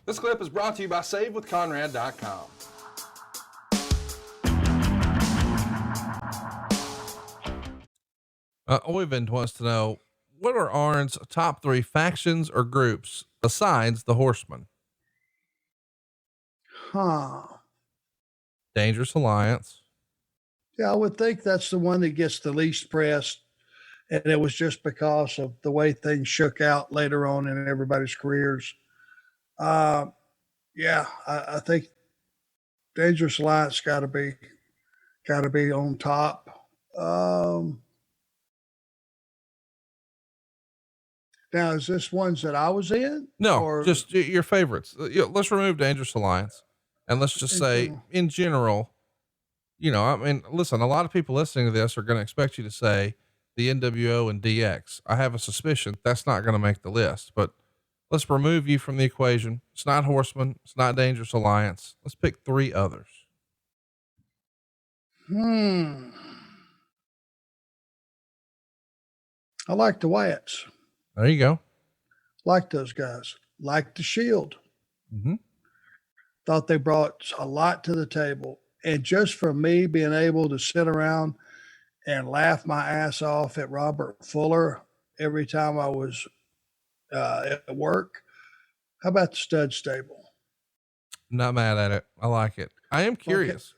This clip is brought to you by SaveWithConrad.com. Oyvind wants to know, what are Arn's top 3 factions or groups besides the Horsemen? Dangerous Alliance. Yeah, I would think that's the one that gets the least press. And it was just because of the way things shook out later on in everybody's careers. I think Dangerous Alliance got to be on top. Now, is this ones that I was in? No, or just your favorites. Let's remove Dangerous Alliance and let's just say in general, I mean, listen, a lot of people listening to this are going to expect you to say the NWO and DX. I have a suspicion that's not going to make the list, but let's remove you from the equation. It's not Horsemen. It's not Dangerous Alliance. Let's pick 3 others. I like the Wyatts. There you go. Like those guys. Like the Shield. Mm-hmm. Thought they brought a lot to the table. And just for me being able to sit around and laugh my ass off at Robert Fuller every time I was at work. How about the Stud Stable? Not mad at it. I like it. I am curious.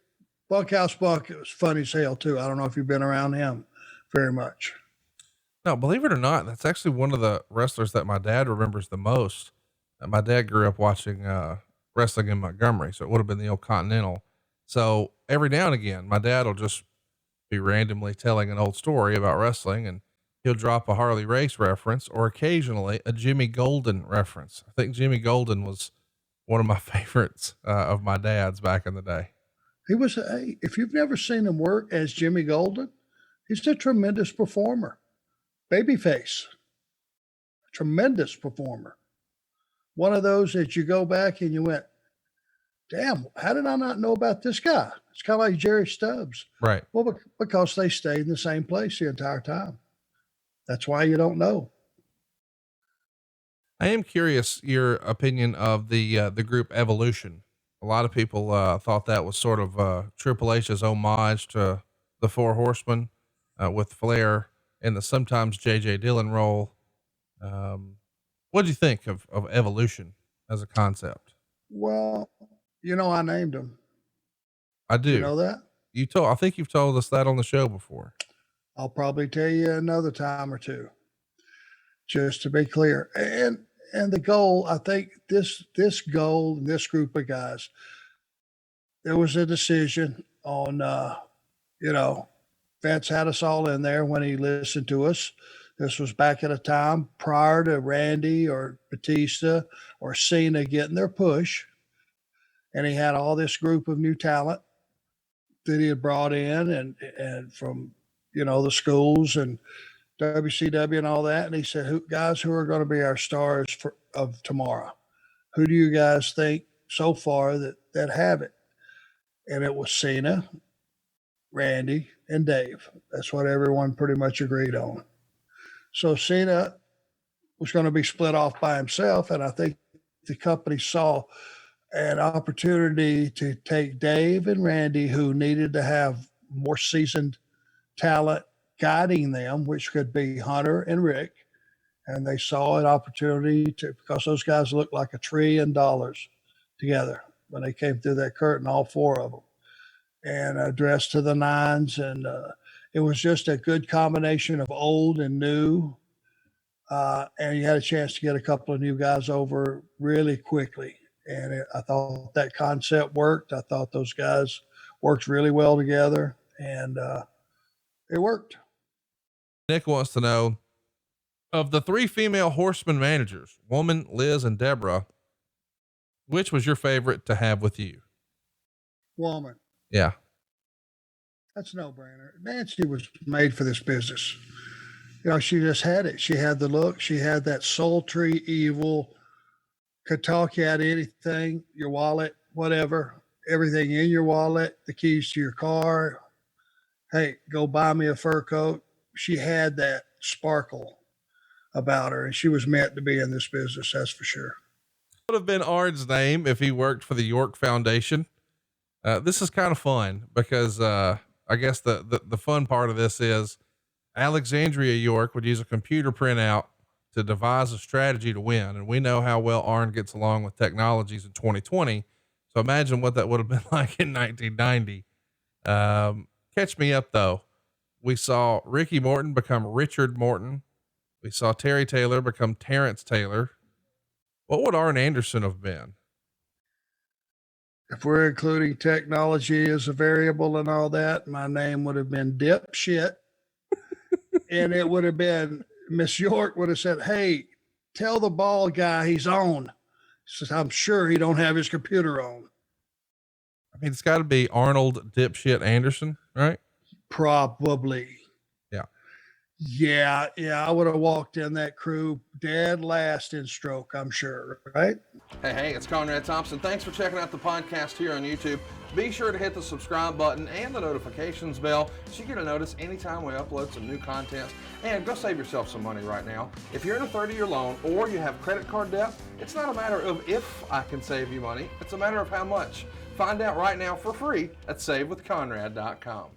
Bunkhouse Buck, it was funny as hell too. I don't know if you've been around him very much. No, believe it or not, that's actually one of the wrestlers that my dad remembers the most. My dad grew up watching wrestling in Montgomery, so it would have been the old Continental. So every now and again, my dad will just be randomly telling an old story about wrestling, and he'll drop a Harley Race reference or occasionally a Jimmy Golden reference. I think Jimmy Golden was one of my favorites of my dad's back in the day. He was, if you've never seen him work as Jimmy Golden, he's a tremendous performer. Babyface, tremendous performer. One of those that you go back and you went, damn, how did I not know about this guy? It's kind of like Jerry Stubbs. Right. Well, because they stayed in the same place the entire time. That's why you don't know. I am curious your opinion of the group Evolution. A lot of people thought that was sort of Triple H's homage to the Four Horsemen with Flair in the sometimes J.J. Dillon role. What do you think of Evolution as a concept? Well, I named them. I do. You know that? I think you've told us that on the show before. I'll probably tell you another time or two, just to be clear. And the goal, I think this goal, this group of guys, there was a decision on, Vince had us all in there when he listened to us. This was back at a time prior to Randy or Batista or Cena getting their push. And he had all this group of new talent that he had brought in and from, the schools and WCW and all that. And he said, who are going to be our stars of tomorrow? Who do you guys think so far that have it? And it was Cena, Randy, and Dave. That's what everyone pretty much agreed on. So Cena was going to be split off by himself. And I think the company saw an opportunity to take Dave and Randy, who needed to have more seasoned talent guiding them, which could be Hunter and Rick. And they saw an opportunity because those guys looked like $1 trillion together when they came through that curtain, all 4 of them, and dressed to the nines. And it was just a good combination of old and new. And you had a chance to get a couple of new guys over really quickly. And I thought that concept worked. I thought those guys worked really well together, and it worked. Nick wants to know, of the 3 female Horseman managers, Woman, Liz, and Deborah, which was your favorite to have with you? Woman. Yeah. That's no brainer. Nancy was made for this business. She just had it. She had the look. She had that sultry, evil, could talk you out of anything, your wallet, whatever, everything in your wallet, the keys to your car. Hey, go buy me a fur coat. She had that sparkle about her, and she was meant to be in this business. That's for sure. would have been Arn's name if he worked for the York Foundation. This is kind of fun because, I guess the fun part of this is Alexandria York would use a computer printout to devise a strategy to win. And we know how well Arn gets along with technologies in 2020. So imagine what that would have been like in 1990. Catch me up though. We saw Ricky Morton become Richard Morton. We saw Terry Taylor become Terrence Taylor. What would Arn Anderson have been? If we're including technology as a variable and all that, my name would have been Dipshit. And it would have been, Miss York would have said, hey, tell the bald guy he's on. Says, I'm sure he don't have his computer on. I mean, it's got to be Arnold Dipshit Anderson, right? Probably. Yeah. Yeah. I would have walked in that crew dead last in stroke, I'm sure, right? Hey, it's Conrad Thompson. Thanks for checking out the podcast here on YouTube. Be sure to hit the subscribe button and the notifications bell so you get a notice anytime we upload some new content. And go save yourself some money right now. If you're in a 30-year loan or you have credit card debt, it's not a matter of if I can save you money. It's a matter of how much. Find out right now for free at SaveWithConrad.com.